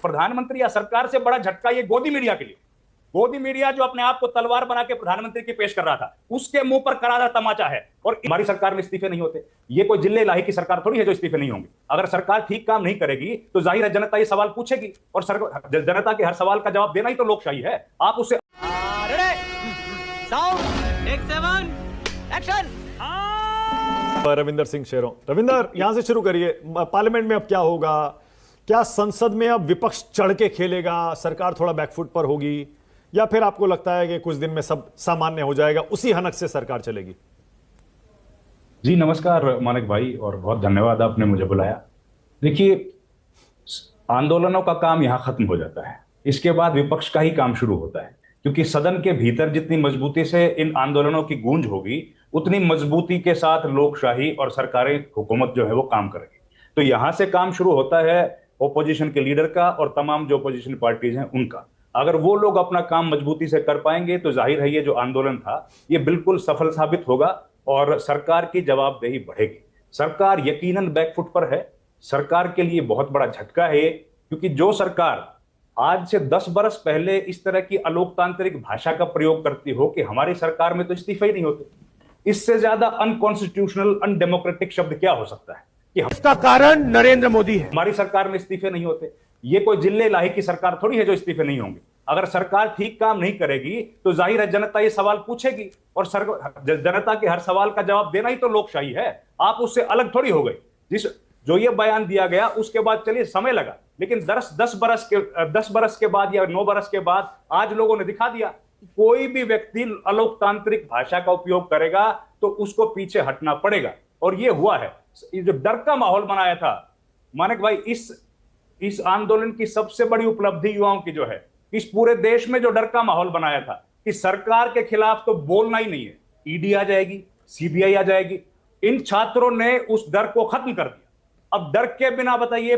प्रधानमंत्री या सरकार से बड़ा झटका ये गोदी मीडिया के लिए। गोदी मीडिया जो अपने आप को तलवार बना के प्रधानमंत्री की पेश कर रहा था, उसके मुंह पर करारा तमाचा है। और हमारी सरकार में इस्तीफे नहीं होते। ये कोई जिले इलाही की सरकार थोड़ी है जो इस्तीफे नहीं होंगे। अगर सरकार ठीक काम नहीं करेगी तो जाहिर है जनता ये सवाल पूछेगी, और जनता के हर सवाल का जवाब देना ही तो लोकशाही है। आप उससे रविंदर सिंह शेरों, रविंदर यहां से शुरू करिए। पार्लियामेंट में अब क्या होगा? क्या संसद में अब विपक्ष चढ़ के खेलेगा, सरकार थोड़ा बैकफुट पर होगी, या फिर आपको लगता है कि कुछ दिन में सब सामान्य हो जाएगा, उसी हनक से सरकार चलेगी? जी नमस्कार मानिक भाई, और बहुत धन्यवाद आपने मुझे बुलाया। देखिए, आंदोलनों का काम यहां खत्म हो जाता है, इसके बाद विपक्ष का ही काम शुरू होता है। क्योंकि सदन के भीतर जितनी मजबूती से इन आंदोलनों की गूंज होगी, उतनी मजबूती के साथ लोकशाही और सरकारी हुकूमत जो है वो काम करेगी। तो यहां से काम शुरू होता है ओपोजिशन के लीडर का और तमाम जो ओपोजिशन पार्टीज हैं उनका। अगर वो लोग अपना काम मजबूती से कर पाएंगे तो जाहिर है ये जो आंदोलन था ये बिल्कुल सफल साबित होगा और सरकार की जवाबदेही बढ़ेगी। सरकार यकीनन बैकफुट पर है। सरकार के लिए बहुत बड़ा झटका है ये, क्योंकि जो सरकार आज से 10 बरस पहले इस तरह की अलोकतांत्रिक भाषा का प्रयोग करती हो कि हमारी सरकार में तो इस्तीफे ही नहीं होते, इससे ज्यादा अनकॉन्स्टिट्यूशनल अनडेमोक्रेटिक शब्द क्या हो सकता है कि इसका कारण नरेंद्र मोदी है। हमारी सरकार में इस्तीफे नहीं होते। ये कोई जिले इलाही की सरकार थोड़ी है जो इस्तीफे नहीं होंगे। अगर सरकार ठीक काम नहीं करेगी तो जाहिर है जनता ये सवाल पूछेगी, और जनता के हर सवाल का जवाब देना ही तो लोकशाही है। आप उससे अलग थोड़ी हो गए। जो ये बयान दिया गया उसके बाद चलिए समय लगा, लेकिन 10 बरस के बाद या 9 बरस के बाद आज लोगों ने दिखा दिया कि कोई भी व्यक्ति अलोकतांत्रिक भाषा का उपयोग करेगा तो उसको पीछे हटना पड़ेगा। और ये हुआ है। ये जो डर का माहौल बनाया था मानिक भाई, इस आंदोलन की सबसे बड़ी उपलब्धि युवाओं की जो है, इस पूरे देश में जो डर का माहौल बनाया था कि सरकार के खिलाफ तो बोलना ही नहीं है, ईडी आ जाएगी, सीबीआई आ जाएगी, इन छात्रों ने उस डर को खत्म कर दिया। अब डर के बिना बताइए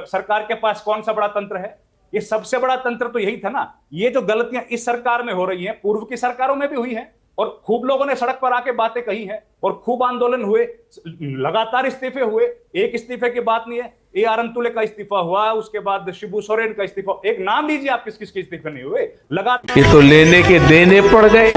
सरकार के पास कौन सा बड़ा तंत्र है? ये सबसे बड़ा तंत्र तो यही था ना। ये जो गलतियां इस सरकार में हो रही हैं पूर्व की सरकारों में भी हुई हैं, और खूब लोगों ने सड़क पर आके बातें कही हैं, और खूब आंदोलन हुए, लगातार इस्तीफे हुए। एक इस्तीफे की बात नहीं है, ए आर अंतुले का इस्तीफा हुआ, उसके बाद शिबू सोरेन का इस्तीफा, एक नाम लीजिए आप किस किस के इस्तीफे नहीं हुए। लगातार ये तो लेने के देने पड़ गए,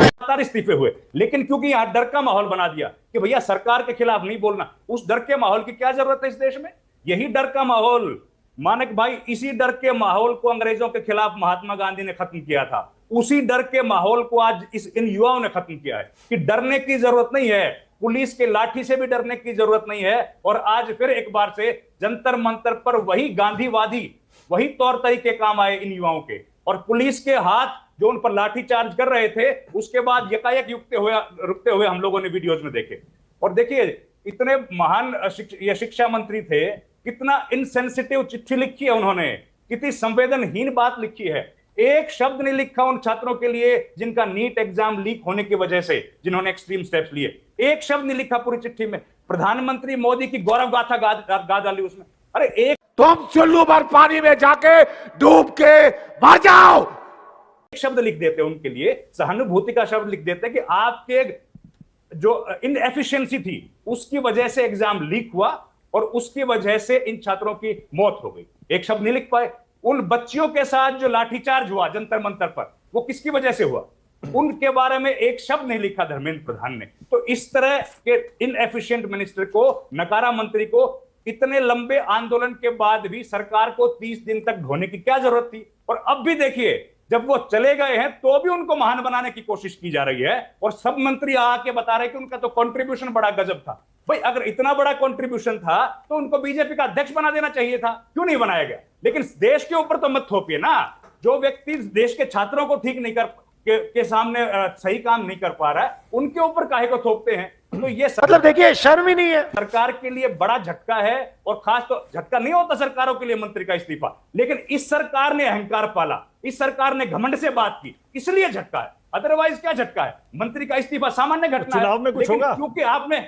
लगातार इस्तीफे हुए। लेकिन क्योंकि यहां डर का माहौल बना दिया कि भैया सरकार के खिलाफ नहीं बोलना, उस डर के माहौल की क्या जरूरत है इस देश में? यही डर का माहौल मानिक भाई, इसी डर के माहौल को अंग्रेजों के खिलाफ महात्मा गांधी ने खत्म किया था। उसी डर के माहौल को आज इन युवाओं ने खत्म किया है कि डरने की जरूरत नहीं है, पुलिस के लाठी से भी डरने की जरूरत नहीं है। और आज फिर एक बार से जंतर मंतर पर वही गांधीवादी, वही तौर तरीके काम आए इन युवाओं के, और पुलिस के हाथ जो उन पर लाठी चार्ज कर रहे थे उसके बाद यकायक रुकते हुए हम लोगों ने वीडियोज में देखे। और देखिए, इतने महान शिक्षा मंत्री थे, कितना इनसेंसिटिव चिट्ठी लिखी है उन्होंने, कितनी संवेदनहीन बात लिखी है। एक शब्द नहीं लिखा उन छात्रों के लिए जिनका नीट एग्जाम लीक होने की वजह से जिन्होंने एक्सट्रीम स्टेप्स लिए। एक शब्द नहीं लिखा पूरी चिट्ठी में। प्रधानमंत्री मोदी की गौरव गाथा गा डाली उसमें। अरे एक तुम चुल्लू भर पानी में जाके डूब के मर जाओ, एक शब्द लिख देते उनके लिए, सहानुभूति का शब्द लिख देते कि आपके जो इनएफिशिएंसी थी उसकी वजह से एग्जाम लीक हुआ और उसकी वजह से इन छात्रों की मौत हो गई। एक शब्द नहीं लिख पाए। उन बच्चियों के साथ जो लाठीचार्ज हुआ जंतर मंतर पर, वो किसकी वजह से हुआ? उनके बारे में एक शब्द नहीं लिखा धर्मेंद्र प्रधान ने। तो इस तरह के इनएफिशिएंट मिनिस्टर को, नकारा मंत्री को, इतने लंबे आंदोलन के बाद भी सरकार को 30 दिन तक ढोने की क्या जरूरत थी? और अब भी देखिए, जब वो चले गए हैं तो भी उनको महान बनाने की कोशिश की जा रही है, और सब मंत्री आके बता रहे कि उनका तो कंट्रीब्यूशन बड़ा गजब था। भाई, अगर इतना बड़ा कंट्रीब्यूशन था तो उनको बीजेपी का अध्यक्ष बना देना चाहिए था, क्यों नहीं बनाया गया? लेकिन देश के ऊपर तो मत थोपिए ना। जो व्यक्ति देश के छात्रों को ठीक नहीं के सामने सही काम नहीं कर पा रहा है, उनके ऊपर काहे को थोपते हैं? तो ये मतलब देखिए, शर्म ही नहीं है। सरकार के लिए बड़ा झटका है, और खास तो झटका नहीं होता सरकारों के लिए मंत्री का इस्तीफा, लेकिन इस सरकार ने अहंकार पाला, इस सरकार ने घमंड से बात की, इसलिए झटका है। अदरवाइज क्या झटका है? मंत्री का इस्तीफा सामान्य घटना है। चुनाव में कुछ होगा क्योंकि आपने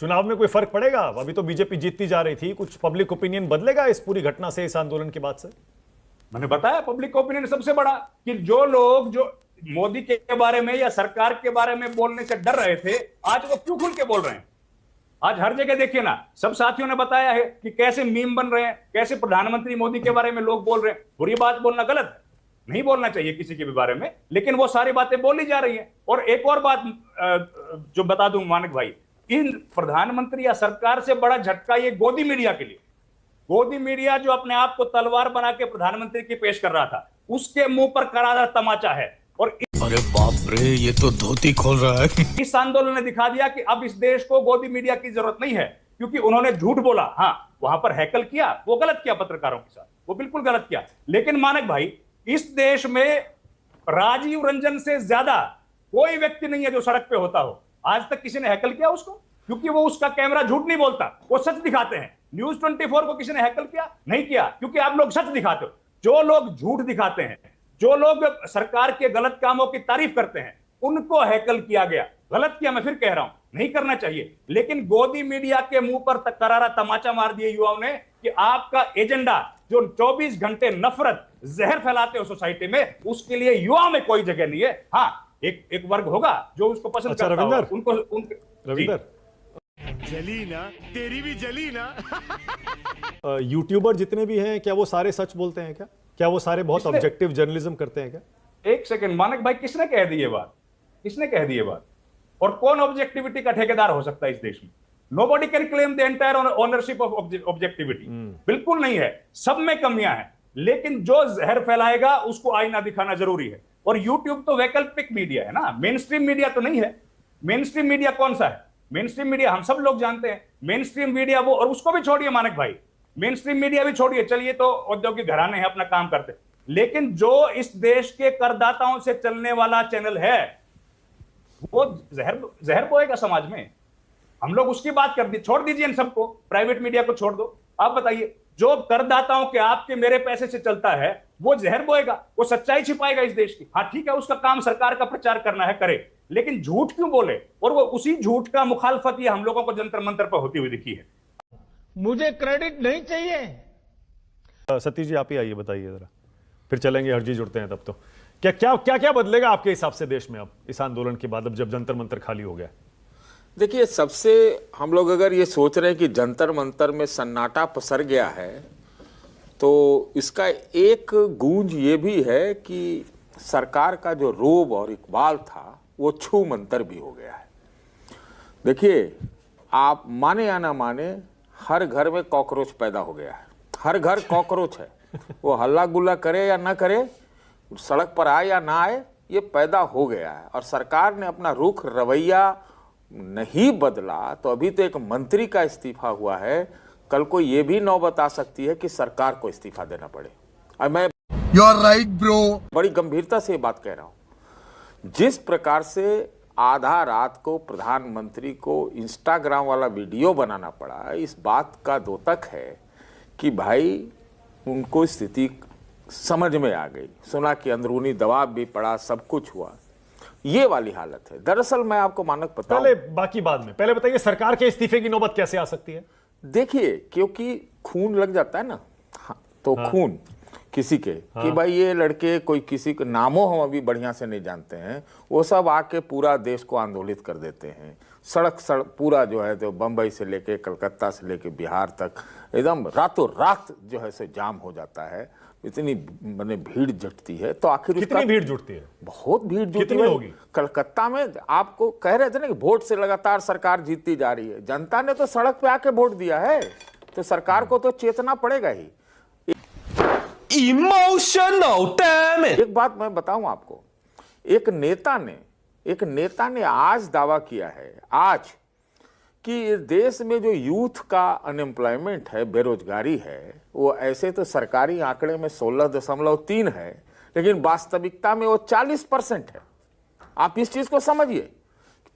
चुनाव में कोई फर्क पड़ेगा? अभी तो बीजेपी जीतती जा रही थी, कुछ पब्लिक ओपिनियन बदलेगा इस पूरी घटना से, इस आंदोलन के बाद से? मैंने बताया पब्लिक ओपिनियन सबसे बड़ा, कि जो लोग जो मोदी के बारे में या सरकार के बारे में बोलने से डर रहे थे, आज वो क्यों खुल के बोल रहे हैं? आज हर जगह देखिए ना, सब साथियों ने बताया है कि कैसे मीम बन रहे हैं, कैसे प्रधानमंत्री मोदी के बारे में लोग बोल रहे हैं। बुरी बात बोलना गलत है, नहीं बोलना चाहिए किसी के भी बारे में, लेकिन वो सारी बातें बोली जा रही हैं। और एक और बात जो बता दूं मानिक भाई, इन प्रधानमंत्री या सरकार से बड़ा झटका ये गोदी मीडिया के लिए। गोदी मीडिया जो अपने आप को तलवार बना के प्रधानमंत्री की पेश कर रहा था, उसके मुंह पर करारा तमाचा है। और अरे बाप रे, ये तो धोती खोल रहा है। इस आंदोलन ने दिखा दिया कि अब इस देश को गोदी मीडिया की जरूरत नहीं है, क्योंकि उन्होंने झूठ बोला। हाँ, वहां पर हैकल किया, वो गलत किया पत्रकारों के साथ, वो बिल्कुल गलत किया। लेकिन मानक भाई, इस देश में राजीव रंजन से ज्यादा कोई व्यक्ति नहीं है जो सड़क पे होता हो। आज तक किसी ने हैकल किया उसको? क्योंकि वो उसका कैमरा झूठ नहीं बोलता, वो सच दिखाते हैं। न्यूज 24 को किसी ने हैकल किया? नहीं किया, क्योंकि आप लोग सच दिखाते हो। जो लोग झूठ दिखाते हैं, जो लोग सरकार के गलत कामों की तारीफ करते हैं, उनको हैकल किया गया। गलत किया, मैं फिर कह रहा हूं, नहीं करना चाहिए। लेकिन गोदी मीडिया के मुंह पर करारा तमाचा मार दिए युवाओं ने कि आपका एजेंडा जो 24 घंटे नफरत, जहर फैलाते हो सोसाइटी में, उसके लिए युवाओं में कोई जगह नहीं है। हाँ, एक वर्ग होगा जो उसको पसंद अच्छा, करता रविंदर, होगा, उनको रविंदर, जली ना, तेरी भी जली ना। यूट्यूबर जितने भी हैं, क्या वो सारे सच बोलते हैं? क्या वो सारे बहुत ऑब्जेक्टिव जर्नलिज्म करते हैं क्या? एक सेकंड मानक भाई, किसने कह दी ये बात? किसने कह दी ये बात? और कौन ऑब्जेक्टिविटी का ठेकेदार हो सकता है इस देश में? Nobody can claim the entire ownership of objectivity. बिल्कुल नहीं है, सब में कमियां हैं। लेकिन जो जहर फैलाएगा उसको आईना दिखाना जरूरी है। और यूट्यूब तो वैकल्पिक मीडिया है ना, मेन स्ट्रीम मीडिया तो नहीं है। मेन स्ट्रीम मीडिया कौन सा है? मेन स्ट्रीम मीडिया हम सब लोग जानते हैं। मेन स्ट्रीम मीडिया वो, और उसको भी छोड़िए मानक भाई, मेन स्ट्रीम मीडिया भी छोड़िए, चलिए तो औद्योगिक घराने हैं, अपना काम करते। लेकिन जो इस देश के करदाताओं से चलने वाला चैनल है, वो जहर बोएगा समाज में। हम लोग उसकी बात कर दी, छोड़ दीजिए इन सबको, प्राइवेट मीडिया को छोड़ दो। आप बताइए, जो करदाताओं के, आपके मेरे पैसे से चलता है, वो जहर बोएगा, वो सच्चाई छिपाएगा इस देश की। हाँ ठीक है, उसका काम सरकार का प्रचार करना है, करे, लेकिन झूठ क्यों बोले? और वो उसी झूठ का मुखालफत ये हम लोगों को जंतर मंतर पर होती हुई दिखी है। मुझे क्रेडिट नहीं चाहिए। सतीश जी, आप ही आइए, बताइए जरा, फिर चलेंगे। हरजी जुड़ते हैं तब तो। क्या बदलेगा आपके हिसाब से देश में अब इस आंदोलन के बाद, अब जब जंतर मंतर खाली हो गया? देखिए, सबसे हम लोग अगर ये सोच रहे हैं कि जंतर मंतर में सन्नाटा पसर गया है, तो इसका एक गूंज ये भी है कि सरकार का जो रोब और इकबाल था वो छू मंतर भी हो गया है। देखिए, आप माने या ना माने, हर घर में कॉकरोच पैदा हो गया है। हर घर कॉकरोच है, वो हल्ला गुल्ला करे या ना करे, सड़क पर आए या ना आए, ये पैदा हो गया है। और सरकार ने अपना रुख, रवैया नहीं बदला तो अभी तो एक मंत्री का इस्तीफा हुआ है, कल को ये भी नौबत आ सकती है कि सरकार को इस्तीफा देना पड़े। और मैं राइट ब्रो, बड़ी गंभीरता से ये बात कह रहा हूं। जिस प्रकार से आधा रात को प्रधानमंत्री को इंस्टाग्राम वाला वीडियो बनाना पड़ा, इस बात का द्योतक है कि भाई उनको स्थिति समझ में आ गई, सुना कि अंदरूनी दबाव भी पड़ा, सब कुछ हुआ, ये वाली हालत है। दरअसल मैं आपको मानक बताऊं, पहले बाकी बाद में, पहले बताइए सरकार के इस्तीफे की नौबत कैसे आ सकती है? देखिए, क्योंकि खून लग जाता है ना, हाँ, तो खून किसी के कि भाई ये लड़के, कोई किसी के नामों हम अभी बढ़िया से नहीं जानते हैं, वो सब आके पूरा देश को आंदोलित कर देते हैं। सड़क पूरा जो है, तो बंबई से लेके कलकत्ता से लेके बिहार तक एकदम रातों रात जो है सो जाम हो जाता है। इतनी मैंने भीड़ जुटती है, तो आखिर कितनी भीड़ जुटती है? बहुत भीड़ जुटती कितनी है। होगी? कलकत्ता में आपको कह रहे थे ना कि वोट से लगातार सरकार जीतती जा रही है। जनता ने तो सड़क पे आके वोट दिया है, तो सरकार को तो चेतना पड़ेगा ही। Emotional damage. एक बात मैं बताऊं आपको, एक नेता ने आज दावा किया है, आज, कि इस देश में जो यूथ का अनएम्प्लॉयमेंट है, बेरोजगारी है, वो ऐसे तो सरकारी आंकड़े में 16.3 है, लेकिन वास्तविकता में वो 40% है। आप इस चीज को समझिए,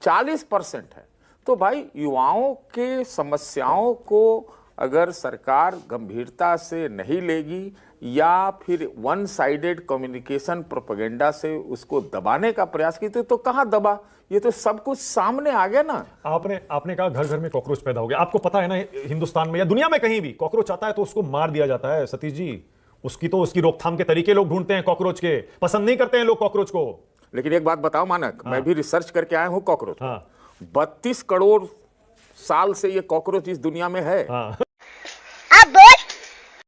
40% है। तो भाई, युवाओं के समस्याओं को अगर सरकार गंभीरता से नहीं लेगी या फिर वन साइडेड कम्युनिकेशन प्रोपेगेंडा से उसको दबाने का प्रयास की, तो कहां दबा? ये तो सब कुछ सामने आ गया ना। आपने कहा घर घर में कॉकरोच पैदा हो गया। आपको पता है ना, हिंदुस्तान में या दुनिया में कहीं भी कॉकरोच आता है तो उसको मार दिया जाता है सतीश जी। उसकी रोकथाम के तरीके लोग ढूंढते हैं, कॉकरोच के पसंद नहीं करते हैं लोग कॉकरोच को। लेकिन एक बात बताओ मानक, मैं भी रिसर्च करके आया हूं कॉकरोच। हाँ। 32 करोड़ साल से ये कॉकरोच इस दुनिया में है। हाँ